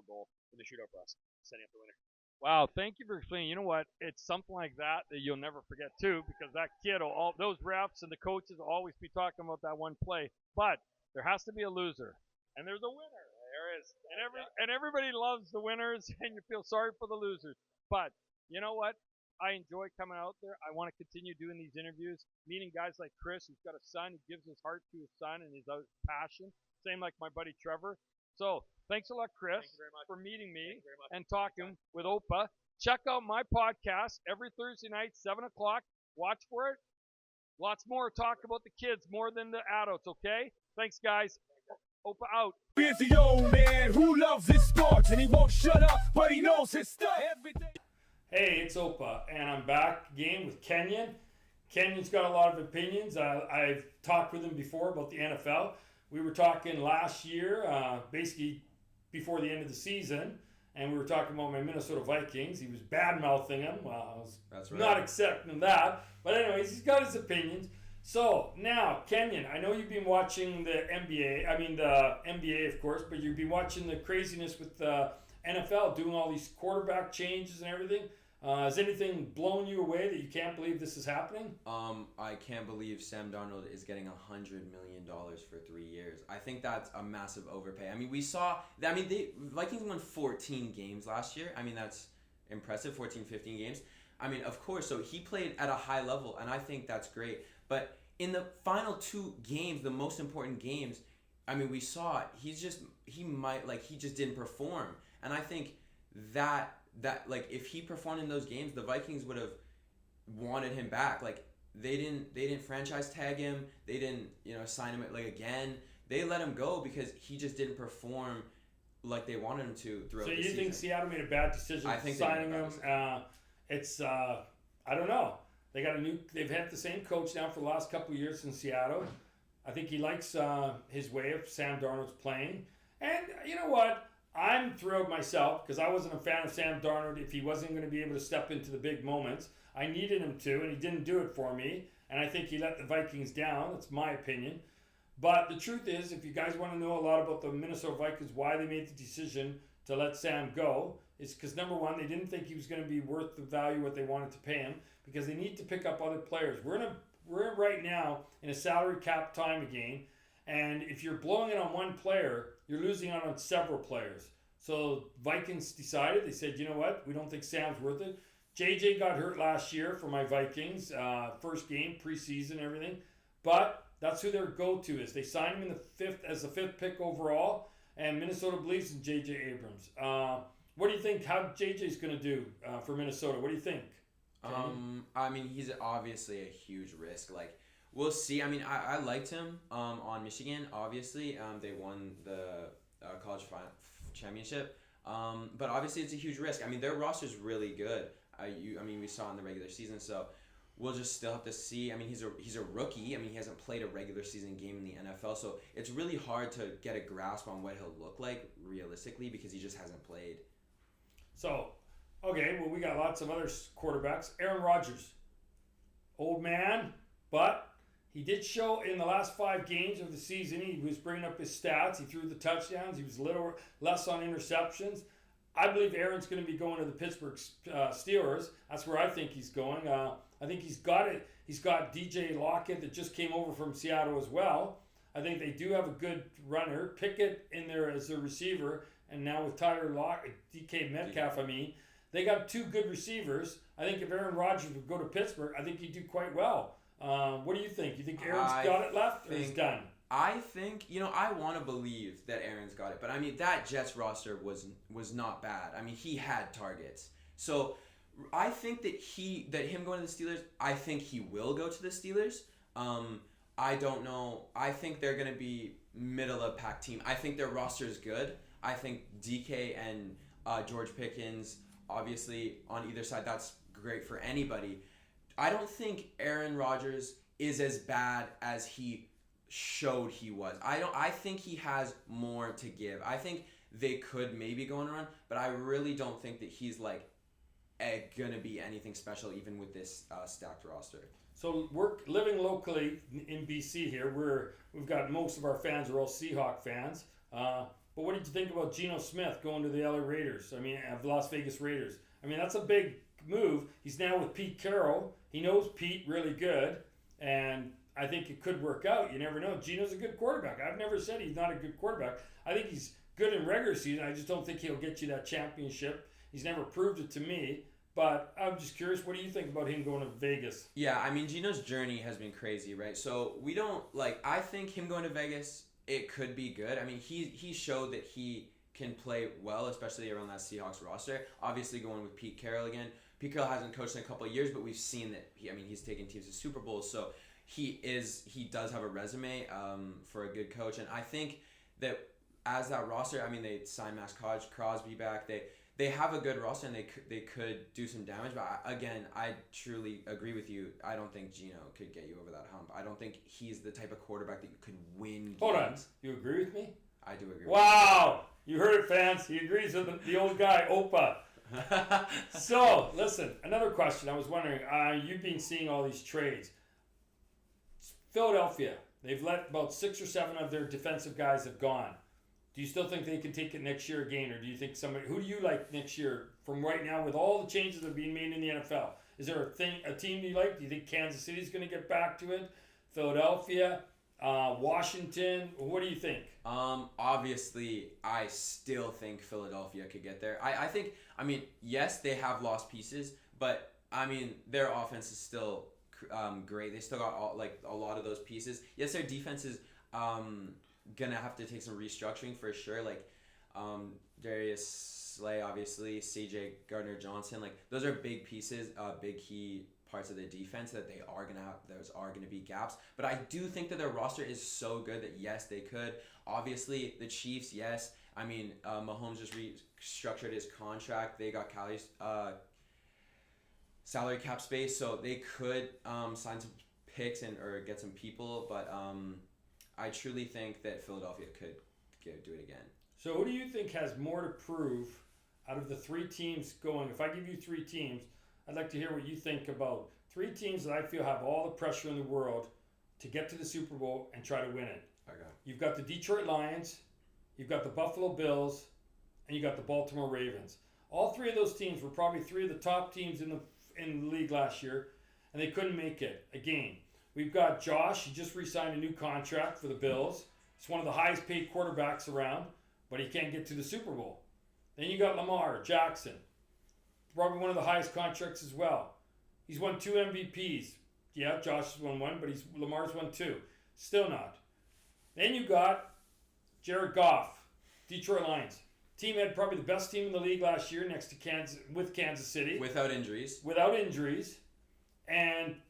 goal in the shootout for us, setting up the winner. Wow, thank you for explaining. You know what? It's something like that you'll never forget too, because that kid, those refs and the coaches will always be talking about that one play. But there has to be a loser, and there's a winner. There is. And everybody loves the winners, and you feel sorry for the losers. But you know what? I enjoy coming out there. I want to continue doing these interviews, meeting guys like Chris, who's got a son. He gives his heart to his son and his passion. Same like my buddy Trevor. So thanks a lot, Chris, for meeting me and talking with Opa. Check out my podcast every Thursday night, 7 o'clock. Watch for it. Lots more talk about the kids more than the adults, okay? Thanks, guys. Opa out. Here's the old man who loves his sports and he won't shut up, but he knows his stuff. Hey, it's Opa, and I'm back again with Kenyon. Kenyon's got a lot of opinions. I've talked with him before about the NFL. We were talking last year, basically before the end of the season, and we were talking about my Minnesota Vikings. He was bad-mouthing them. Well, I was not accepting that. But anyways, he's got his opinions. So, now, Kenyon, I know you've been watching the NBA, of course, but you've been watching the craziness with the NFL doing all these quarterback changes and everything. Has anything blown you away that you can't believe this is happening? I can't believe Sam Darnold is getting $100 million for 3 years. I think that's a massive overpay. I mean, the Vikings won 14 games last year. I mean, that's impressive, 14, 15 games. I mean, of course, so he played at a high level, and I think that's great. But in the final 2 games, the most important games, I mean, we saw he just didn't perform. And I think that like if he performed in those games, the Vikings would have wanted him back. Like they didn't franchise tag him. They didn't sign him again. They let him go because he just didn't perform like they wanted him to throughout the season. So you think Seattle made a bad decision signing him? It's I don't know. They've had the same coach now for the last couple of years in Seattle. I think he likes his way of Sam Darnold's playing. And you know what? I'm thrilled myself because I wasn't a fan of Sam Darnold if he wasn't going to be able to step into the big moments. I needed him to, and he didn't do it for me. And I think he let the Vikings down. That's my opinion. But the truth is, if you guys want to know a lot about the Minnesota Vikings, why they made the decision to let Sam go, it's because, number one, they didn't think he was going to be worth the value what they wanted to pay him because they need to pick up other players. We're right now in a salary cap time again, and if you're blowing it on one player, you're losing out on several players. So Vikings decided, they said, you know what, we don't think Sam's worth it. JJ got hurt last year for my Vikings, first game, preseason, everything. But that's who their go-to is. They signed him in the fifth pick overall, and Minnesota believes in JJ Abrams. What do you think? How JJ's going to do for Minnesota? What do you think? I mean, he's obviously a huge risk. Like, We'll see. I mean, I liked him on Michigan. Obviously, they won the college championship. But obviously, it's a huge risk. I mean, their roster's really good. I mean, we saw in the regular season. So we'll just still have to see. I mean, he's a rookie. I mean, he hasn't played a regular season game in the NFL. So it's really hard to get a grasp on what he'll look like realistically because he just hasn't played. So, okay, well, we got lots of other quarterbacks. Aaron Rodgers, old man, but he did show in the last 5 games of the season, he was bringing up his stats. He threw the touchdowns. He was a little less on interceptions. I believe Aaron's going to be going to the Pittsburgh Steelers. That's where I think he's going. I think he's got it. He's got DJ Lockett that just came over from Seattle as well. I think they do have a good runner. Pickett in there as their receiver. And now with Tyler Lockett, DK Metcalf, they got 2 good receivers. I think if Aaron Rodgers would go to Pittsburgh, I think he'd do quite well. What do you think? You think Aaron's got it left or he's done? I think, I want to believe that Aaron's got it. But, I mean, that Jets roster was not bad. I mean, he had targets. So, I think that him going to the Steelers, I think he will go to the Steelers. I don't know. I think they're going to be middle of pack team. I think their roster is good. I think DK and George Pickens, obviously, on either side, that's great for anybody. I don't think Aaron Rodgers is as bad as he showed he was. I think he has more to give. I think they could maybe go on a run, but I really don't think that he's gonna be anything special even with this stacked roster. So we're living locally in BC here. We've got most of our fans are all Seahawk fans. But what did you think about Geno Smith going to the LA Raiders? I mean, the Las Vegas Raiders. I mean, that's a big move. He's now with Pete Carroll. He knows Pete really good, and I think it could work out. You never know. Geno's a good quarterback. I've never said he's not a good quarterback. I think he's good in regular season. I just don't think he'll get you that championship. He's never proved it to me. But I'm just curious, what do you think about him going to Vegas? Yeah, I mean, Geno's journey has been crazy, right? So we don't, I think him going to Vegas, it could be good. I mean, he showed that he can play well, especially around that Seahawks roster. Obviously going with Pete Carroll again. Pete Carroll hasn't coached in a couple of years, but we've seen that, he's taken teams to Super Bowls. So he does have a resume for a good coach. And I think that as that roster, I mean, they signed Max Crosby back. They have a good roster and they could do some damage. But I truly agree with you. I don't think Geno could get you over that hump. I don't think he's the type of quarterback that you could win games. Hold on. You agree with me? I do agree. Wow. You heard it, fans. He agrees with the old guy, Opa. So, listen, another question. I was wondering, you've been seeing all these trades. Philadelphia, they've let about 6 or 7 of their defensive guys have gone. Do you still think they can take it next year again, or do you think who do you like next year from right now with all the changes that are being made in the NFL? Is there a team you like? Do you think Kansas City's going to get back to it? Philadelphia, Washington, what do you think? Obviously, I still think Philadelphia could get there. I think, yes, they have lost pieces, but, their offense is still great. They still got a lot of those pieces. Yes, their defense is gonna have to take some restructuring for sure. Darius Slay, obviously, CJ Gardner-Johnson, those are big pieces, big key parts of the defense that they are gonna have. Those are gonna be gaps, but I do think that their roster is so good that yes, they could. Obviously, the Chiefs, yes. Mahomes just restructured his contract. They got Callie's salary cap space, so they could sign some picks or get some people, but I truly think that Philadelphia could do it again. So who do you think has more to prove out of the 3 teams going? If I give you 3 teams, I'd like to hear what you think about 3 teams that I feel have all the pressure in the world to get to the Super Bowl and try to win it. Okay. You've got the Detroit Lions, you've got the Buffalo Bills, and you got the Baltimore Ravens. All 3 of those teams were probably 3 of the top teams in the league last year, and they couldn't make it. Again, we've got Josh. He just re-signed a new contract for the Bills. He's one of the highest paid quarterbacks around, but he can't get to the Super Bowl. Then you got Lamar Jackson, probably one of the highest contracts as well. He's won 2 MVPs. Yeah, Josh has won 1, but Lamar's won 2. Still not. Then you got Jared Goff, Detroit Lions. Team had probably the best team in the league last year next to Kansas City. Without injuries.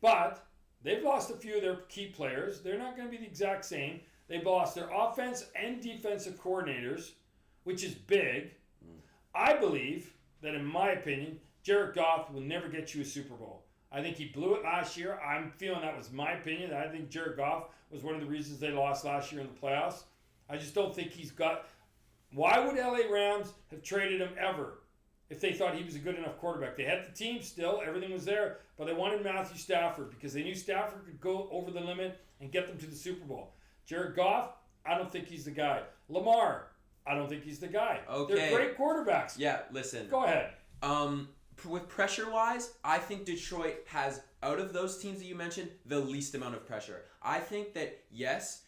But They've lost a few of their key players. They're not going to be the exact same. They've lost their offense and defensive coordinators, which is big. I believe that, in my opinion, Jared Goff will never get you a Super Bowl. I think he blew it last year. I'm feeling that was my opinion. I think Jared Goff was one of the reasons they lost last year in the playoffs. I just don't think he's got... Why would LA Rams have traded him ever if they thought he was a good enough quarterback? They had the team still. Everything was there. But they wanted Matthew Stafford because they knew Stafford could go over the limit and get them to the Super Bowl. Jared Goff, I don't think he's the guy. Lamar, I don't think he's the guy. Okay. They're great quarterbacks. Yeah, listen. Go ahead. With pressure-wise, I think Detroit has, out of those teams that you mentioned, the least amount of pressure. I think that, yes,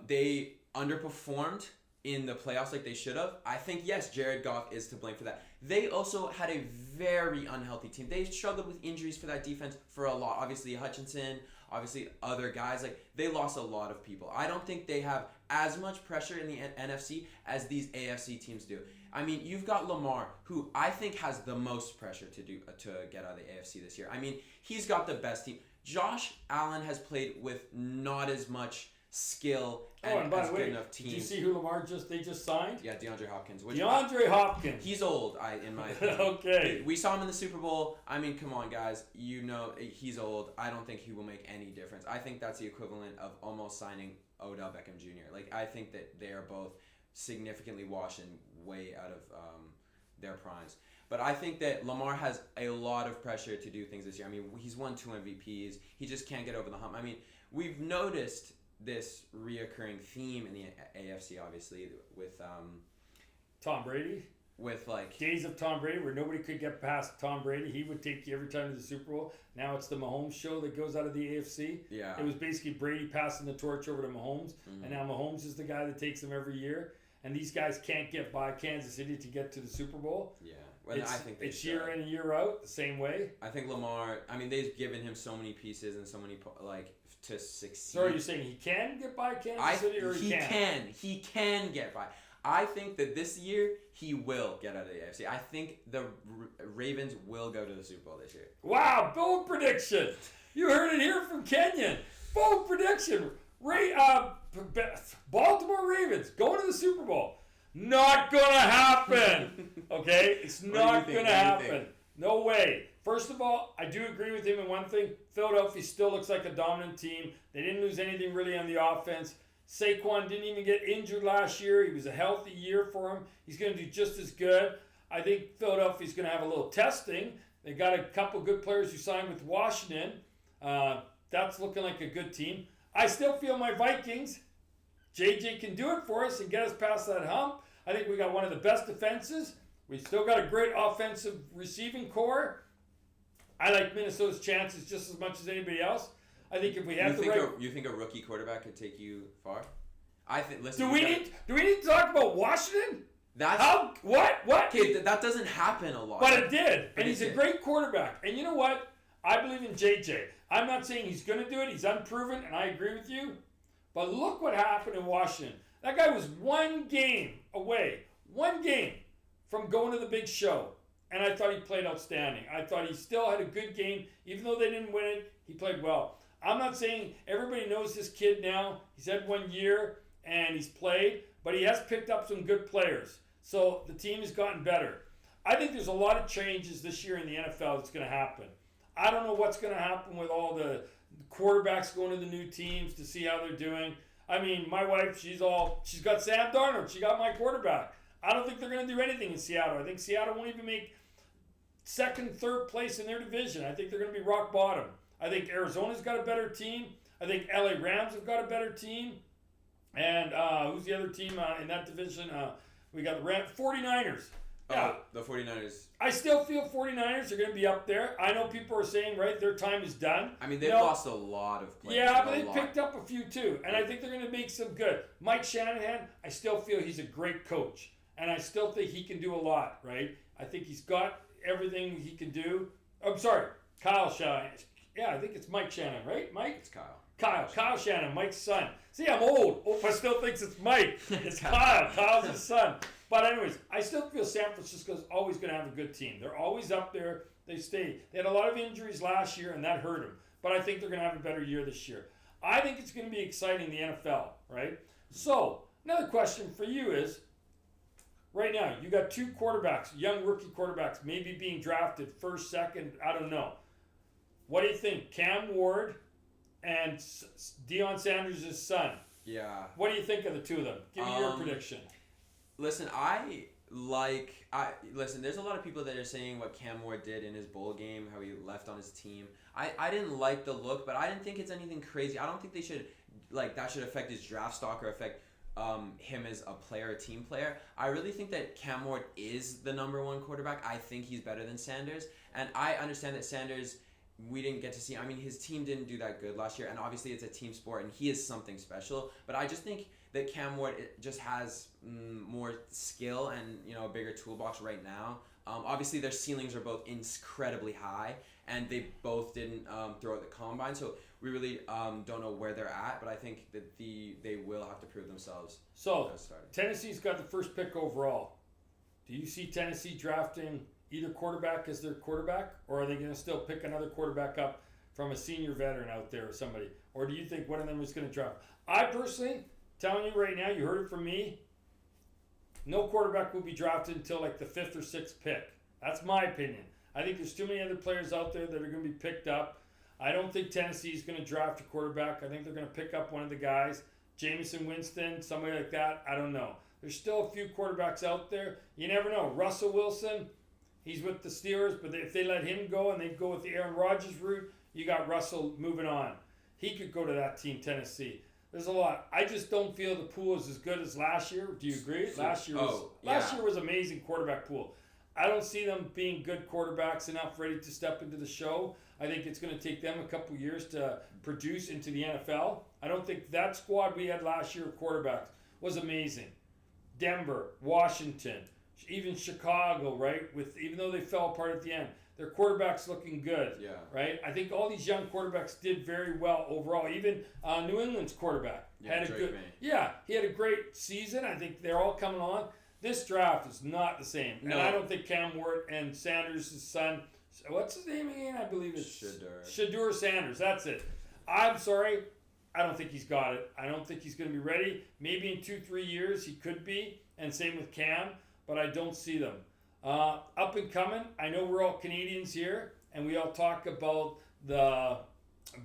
they underperformed in the playoffs like they should have. I think, yes, Jared Goff is to blame for that. They also had a very unhealthy team. They struggled with injuries for that defense for a lot. Obviously, Hutchinson, obviously other guys. Like, they lost a lot of people. I don't think they have as much pressure in the NFC as these AFC teams do. I mean, you've got Lamar, who I think has the most pressure to get out of the AFC this year. I mean, he's got the best team. Josh Allen has played with not as much skill and by as the way, good enough teams. did you see who they just signed? Yeah, DeAndre Hopkins. DeAndre Hopkins. He's old, in my opinion. Okay. We saw him in the Super Bowl. I mean, come on, guys. You know he's old. I don't think he will make any difference. I think that's the equivalent of almost signing Odell Beckham Jr. Like, I think that they are both significantly washed and way out of their primes. But I think that Lamar has a lot of pressure to do things this year. I mean, he's won 2 MVPs. He just can't get over the hump. I mean, we've noticed this reoccurring theme in the AFC, obviously, with Tom Brady. With like days of Tom Brady where nobody could get past Tom Brady. He would take you every time to the Super Bowl. Now it's the Mahomes show that goes out of the AFC. Yeah. It was basically Brady passing the torch over to Mahomes, and now Mahomes is the guy that takes them every year. And these guys can't get by Kansas City to get to the Super Bowl. Yeah. Well, I think it's year in and year out the same way. I think Lamar, I mean, they've given him so many pieces and so many, like, to succeed. So are you saying he can get by Kansas City or he can't? He can get by. I think that this year he will get out of the AFC. I think the Ravens will go to the Super Bowl this year. Wow, bold prediction. You heard it here from Kenyon. Bold prediction. Baltimore Ravens going to the Super Bowl. Not going to happen. Okay? It's not going to happen. No way. First of all, I do agree with him in one thing. Philadelphia still looks like a dominant team. They didn't lose anything really on the offense. Saquon didn't even get injured last year. He was a healthy year for him. He's going to do just as good. I think Philadelphia's going to have a little testing. They got a couple good players who signed with Washington. That's looking like a good team. I still feel my Vikings, JJ can do it for us and get us past that hump. I think we got one of the best defenses. We still got a great offensive receiving core. I like Minnesota's chances just as much as anybody else. I think if we have you think a rookie quarterback could take you far? I think. Listen. Do we need to talk about Washington? What? Okay, that doesn't happen a lot. But it did, and he's a great quarterback. And you know what? I believe in JJ. I'm not saying he's going to do it. He's unproven, and I agree with you. But look what happened in Washington. That guy was one game away, from going to the big show. And I thought he played outstanding. I thought he still had a good game. Even though they didn't win it, he played well. I'm not saying everybody knows this kid now. He's had 1 year, and he's played. But he has picked up some good players. So the team has gotten better. I think there's a lot of changes this year in the NFL that's going to happen. I don't know what's going to happen with all the quarterbacks going to the new teams to see how they're doing. I mean, my wife, she's got Sam Darnold. She got my quarterback. I don't think they're going to do anything in Seattle. I think Seattle won't even make second, third place in their division. I think they're going to be rock bottom. I think Arizona's got a better team. I think LA Rams have got a better team. And who's the other team in that division? We got the 49ers. Yeah. The 49ers. I still feel 49ers are going to be up there. I know people are saying, right, their time is done. I mean, they've lost a lot of players. Yeah, but they picked up a few too. And I think they're going to make some good. Mike Shanahan, I still feel he's a great coach. And I still think he can do a lot, right? I think he's got everything he can do. I'm sorry, Kyle Shanahan. Yeah, I think it's Mike Shanahan, right? Mike? It's Kyle. Kyle Shanahan, Mike's son. See, I'm old. Opa still thinks it's Mike. It's Kyle. Kyle's his son. But anyways, I still feel San Francisco's always going to have a good team. They're always up there. They stay. They had a lot of injuries last year, and that hurt them. but I think they're going to have a better year this year. I think it's going to be exciting in the NFL, right? So, another question for you is, right now, you got 2 quarterbacks, young rookie quarterbacks, maybe being drafted first, second, I don't know. What do you think? Cam Ward and Deion Sanders' son. Yeah. What do you think of the two of them? Give me your prediction. Listen, listen, there's a lot of people that are saying what Cam Ward did in his bowl game, how he left on his team. I didn't like the look, but I didn't think it's anything crazy. I don't think they should, that should affect his draft stock or affect him as a player, a team player. I really think that Cam Ward is the number 1 quarterback. I think he's better than Sanders. And I understand that Sanders, we didn't get to see. I mean, his team didn't do that good last year, and obviously it's a team sport, and he is something special. But I just think that Cam Ward just has more skill and a bigger toolbox right now. Obviously, their ceilings are both incredibly high, and they both didn't throw at the combine, so we really don't know where they're at. But I think that they will have to prove themselves. So Tennessee's got the first pick overall. Do you see Tennessee drafting either quarterback as their quarterback, or are they going to still pick another quarterback up from a senior veteran out there or somebody? Or do you think one of them is going to draft? I personally, telling you right now, you heard it from me, no quarterback will be drafted until like the 5th or 6th pick. That's my opinion. I think there's too many other players out there that are going to be picked up. I don't think Tennessee is going to draft a quarterback. I think they're going to pick up one of the guys, Jameson Winston, somebody like that. I don't know. There's still a few quarterbacks out there. You never know. Russell Wilson, he's with the Steelers, but if they let him go and they go with the Aaron Rodgers route, you got Russell moving on. He could go to that team, Tennessee. There's a lot. I just don't feel the pool is as good as last year. Do you agree? Last year was amazing quarterback pool. I don't see them being good quarterbacks enough ready to step into the show. I think it's going to take them a couple years to produce into the NFL. I don't think that squad we had last year of quarterbacks was amazing. Denver, Washington, even Chicago, right? Even though they fell apart at the end, their quarterback's looking good. Yeah. Right? I think all these young quarterbacks did very well overall. Even New England's quarterback had a good. Yeah, he had a great season. I think they're all coming on. This draft is not the same. No. And I don't think Cam Ward and Sanders' son, what's his name again? I believe it's Shadur Sanders. That's it. I'm sorry. I don't think he's got it. I don't think he's going to be ready. Maybe in 2-3 years he could be. And same with Cam. But I don't see them. Up and coming, I know we're all Canadians here, and we all talk about the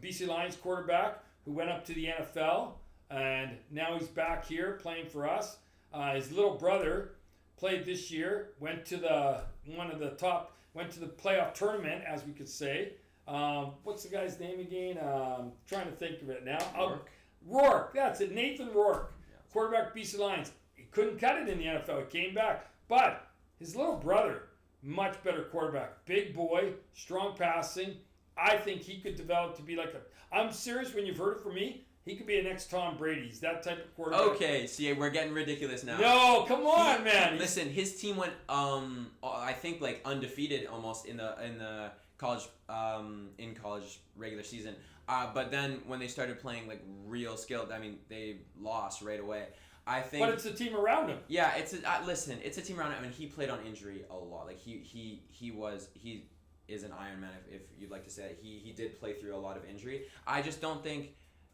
BC Lions quarterback who went up to the NFL, and now he's back here playing for us. His little brother played this year, went to the playoff tournament, as we could say. What's the guy's name again? Trying to think of it now. Rourke, that's it, Nathan Rourke, quarterback BC Lions. He couldn't cut it in the NFL. He came back, but his little brother, much better quarterback. Big boy, strong passing. I think he could develop to be I'm serious when you've heard it from me. He could be a next Tom Brady. He's that type of quarterback. Okay, see, we're getting ridiculous now. No, come on, man. Listen, his team went, I think, undefeated almost in the college regular season. But then when they started playing real skill, they lost right away. I think, but it's the team around him. Yeah, it's a team around him. I mean, he played on injury a lot. He is an Iron Man, if you'd like to say that. He did play through a lot of injury. I just don't think,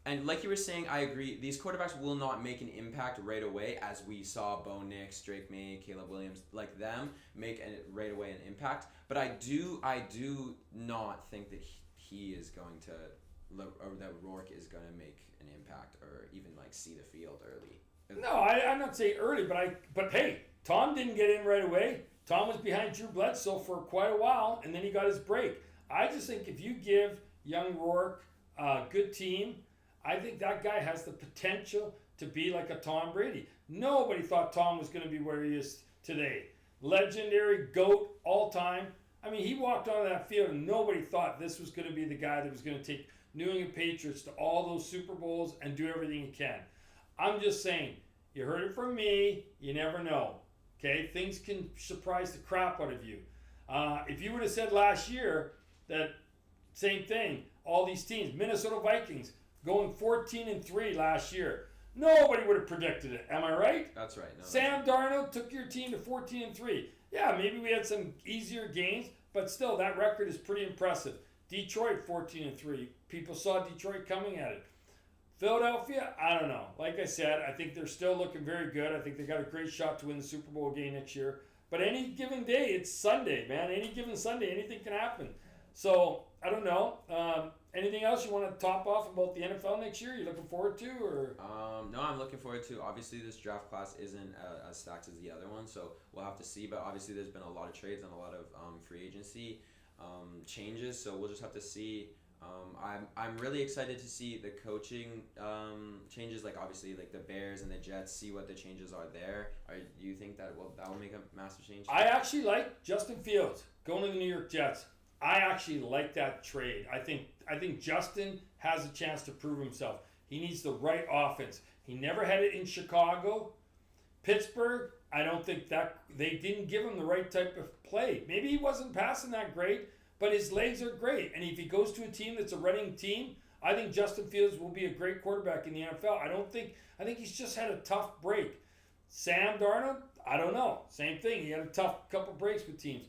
and like you were saying, I agree. These quarterbacks will not make an impact right away, as we saw Bo Nix, Drake May, Caleb Williams, them make right away an impact. But I do not think that he is going to, or that Rourke is going to make an impact or even see the field early. No, I'm not saying early, but hey, Tom didn't get in right away. Tom was behind Drew Bledsoe for quite a while, and then he got his break. I just think if you give young Rourke a good team, I think that guy has the potential to be like a Tom Brady. Nobody thought Tom was going to be where he is today. Legendary, GOAT, all time. I mean, he walked onto that field, and nobody thought this was going to be the guy that was going to take New England Patriots to all those Super Bowls and do everything he can. I'm just saying, you heard it from me, you never know. Okay, things can surprise the crap out of you. If you would have said last year that same thing, all these teams, Minnesota Vikings going 14-3 last year, nobody would have predicted it. Am I right? That's right. No, Sam Darnold took your team to 14-3. Yeah, maybe we had some easier games, but still, that record is pretty impressive. Detroit 14-3. People saw Detroit coming at it. Philadelphia, I don't know. Like I said, I think they're still looking very good. I think they got a great shot to win the Super Bowl again next year. But any given day, it's Sunday, man. Any given Sunday, anything can happen. So, I don't know. Anything else you want to top off about the NFL next year? You looking forward to, or? No, I'm looking forward to. Obviously, this draft class isn't as stacked as the other one, so we'll have to see. But obviously, there's been a lot of trades and a lot of free agency changes, so we'll just have to see. I'm really excited to see the coaching changes, like obviously like the Bears and the Jets, see what the changes are there. Do you think that will make a massive change? I actually like Justin Fields going to the New York Jets. I actually like that trade. I think Justin has a chance to prove himself. He needs the right offense. He never had it in Chicago. Pittsburgh, I don't think that they didn't give him the right type of play. Maybe he wasn't passing that great, but his legs are great. And if he goes to a team that's a running team, I think Justin Fields will be a great quarterback in the NFL. I think he's just had a tough break. Sam Darnold, I don't know. Same thing. He had a tough couple breaks with teams.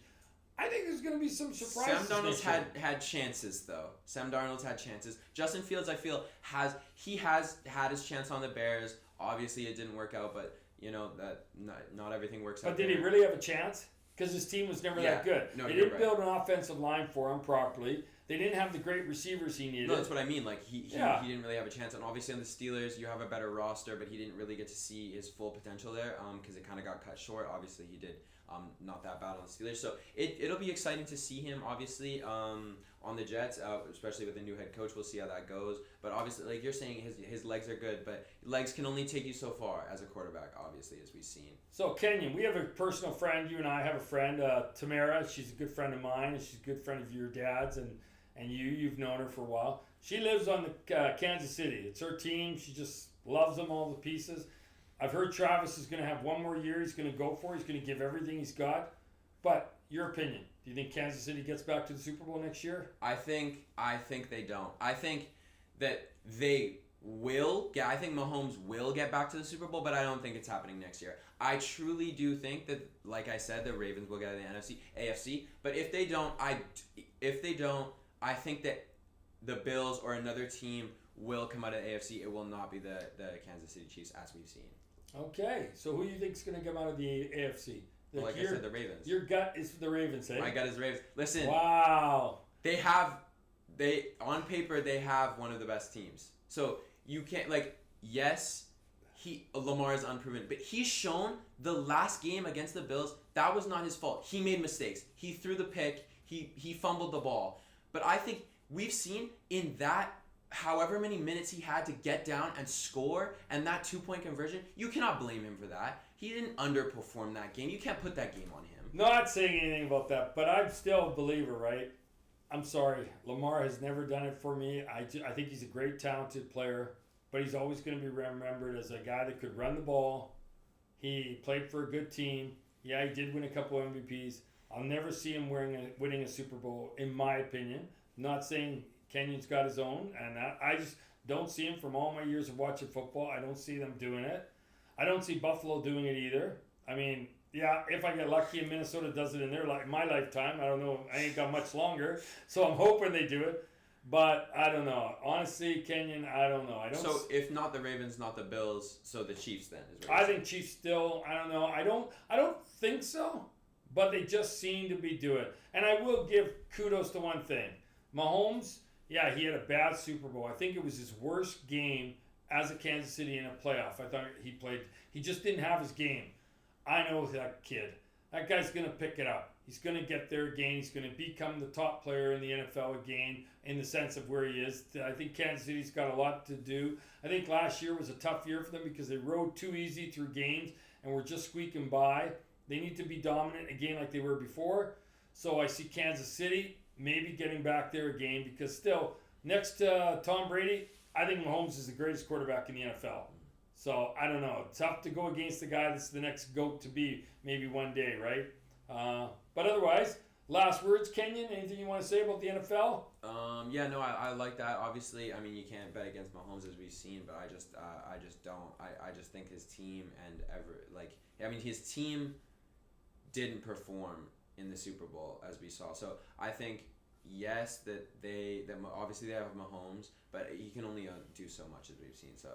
I think there's going to be some surprises. Sam Darnold's had chances, though. Sam Darnold's had chances. Justin Fields, I feel, has had his chance on the Bears. Obviously, it didn't work out, but you know that not everything works out. But did he really have a chance? Because his team was never that good. No, they didn't build an offensive line for him properly. They didn't have the great receivers he needed. No, that's what I mean. Like he didn't really have a chance. And obviously on the Steelers, you have a better roster, but he didn't really get to see his full potential there because it kind of got cut short. Obviously, he did not that bad on the Steelers. So it'll be exciting to see him, obviously, on the Jets, especially with the new head coach. We'll see how that goes. But obviously, like you're saying, his legs are good, but legs can only take you so far as a quarterback, obviously, as we've seen. So, Kenyon, we have a personal friend. You and I have a friend, Tamara. She's a good friend of mine, and she's a good friend of your dad's, and you've known her for a while. She lives on the Kansas City. It's her team. She just loves them all to pieces. I've heard Travis is going to have one more year. He's going to go for it. He's going to give everything he's got. But your opinion, do you think Kansas City gets back to the Super Bowl next year? I think they don't. I think that they will. I think Mahomes will get back to the Super Bowl, but I don't think it's happening next year. I truly do think that, like I said, the Ravens will get out of the AFC. But if they don't, I think that the Bills or another team will come out of the AFC. It will not be the Kansas City Chiefs, as we've seen. Okay, so who do you think is going to come out of the AFC? Like I said, the Ravens. Your gut is the Ravens, eh? My gut is the Ravens. Listen. Wow. On paper, they have one of the best teams. So you can't, yes, Lamar is unproven, but he's shown the last game against the Bills, that was not his fault. He made mistakes. He threw the pick. He fumbled the ball. But I think we've seen in that however many minutes he had to get down and score, and that 2-point conversion, you cannot blame him for that. He didn't underperform that game. You can't put that game on him. Not saying anything about that, but I'm still a believer, right? I'm sorry. Lamar has never done it for me. I think he's a great, talented player, but he's always going to be remembered as a guy that could run the ball. He played for a good team. Yeah, he did win a couple of MVPs. I'll never see him winning a Super Bowl, in my opinion. Not saying Kenyon's got his own, and I just don't see him from all my years of watching football. I don't see them doing it. I don't see Buffalo doing it either. I mean, yeah, if I get lucky and Minnesota does it in my lifetime, I don't know. I ain't got much longer, so I'm hoping they do it. But I don't know. Honestly, Kenyon, I don't know. So if not the Ravens, not the Bills, so the Chiefs then is what I think Chiefs still. I don't know. I don't think so. But they just seem to be doing it. And I will give kudos to one thing. Mahomes, yeah, he had a bad Super Bowl. I think it was his worst game as a Kansas City in a playoff. I thought he just didn't have his game. I know that kid. That guy's going to pick it up. He's going to get there again. He's going to become the top player in the NFL again in the sense of where he is. I think Kansas City's got a lot to do. I think last year was a tough year for them because they rode too easy through games and were just squeaking by. They need to be dominant again like they were before. So I see Kansas City maybe getting back there again because still, next to Tom Brady, I think Mahomes is the greatest quarterback in the NFL. So I don't know. Tough to go against the guy that's the next GOAT to be maybe one day, right? But otherwise, last words, Kenyon, anything you want to say about the NFL? I like that. Obviously, I mean, you can't bet against Mahomes as we've seen, but I just don't. I just think his team his team didn't perform in the Super Bowl as we saw. So I think yes, obviously they have Mahomes, but he can only do so much as we've seen. So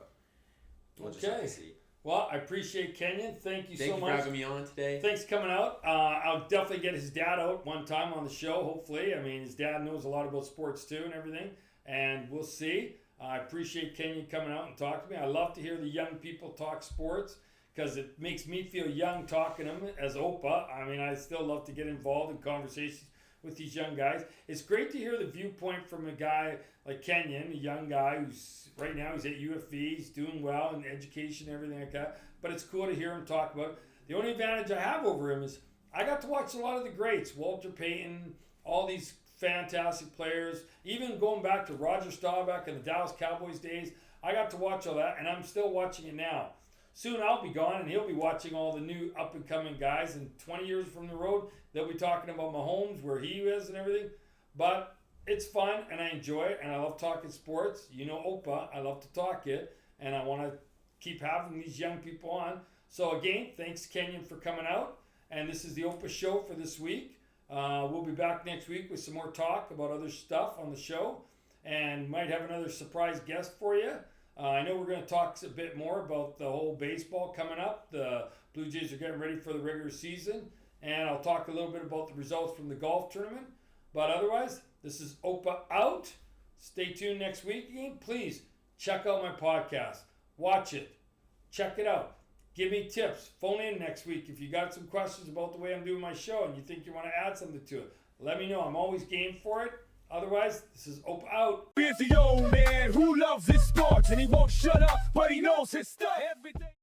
we'll just have to see. Well, I appreciate Kenyon. Thank you so much. Thank you for having me on today. Thanks for coming out. I'll definitely get his dad out one time on the show, hopefully. I mean, his dad knows a lot about sports too and everything. And we'll see. I appreciate Kenyon coming out and talking to me. I love to hear the young people talk sports because it makes me feel young talking to them as Opa. I mean, I still love to get involved in conversations with these young guys. It's great to hear the viewpoint from a guy like Kenyon, a young guy who's right now he's at UFV, he's doing well in education and everything like that. But it's cool to hear him talk about it. The only advantage I have over him is I got to watch a lot of the greats, Walter Payton, all these fantastic players, even going back to Roger Staubach and the Dallas Cowboys days. I got to watch all that, and I'm still watching it now. Soon I'll be gone, and he'll be watching all the new up-and-coming guys. And 20 years from the road, they'll be talking about Mahomes, where he is and everything. But it's fun, and I enjoy it, and I love talking sports. You know Opa, I love to talk it, and I want to keep having these young people on. So again, thanks Kenyon for coming out, and this is the Opa Show for this week. We'll be back next week with some more talk about other stuff on the show, and might have another surprise guest for you. I know we're going to talk a bit more about the whole baseball coming up. The Blue Jays are getting ready for the regular season, and I'll talk a little bit about the results from the golf tournament. But otherwise, this is Opa out. Stay tuned next week again. Please check out my podcast. Watch it. Check it out. Give me tips. Phone in next week if you got some questions about the way I'm doing my show and you think you want to add something to it. Let me know. I'm always game for it. Otherwise, this is Opa out. Here's the old man who loves his sports and he won't shut up, but he knows his stuff every day.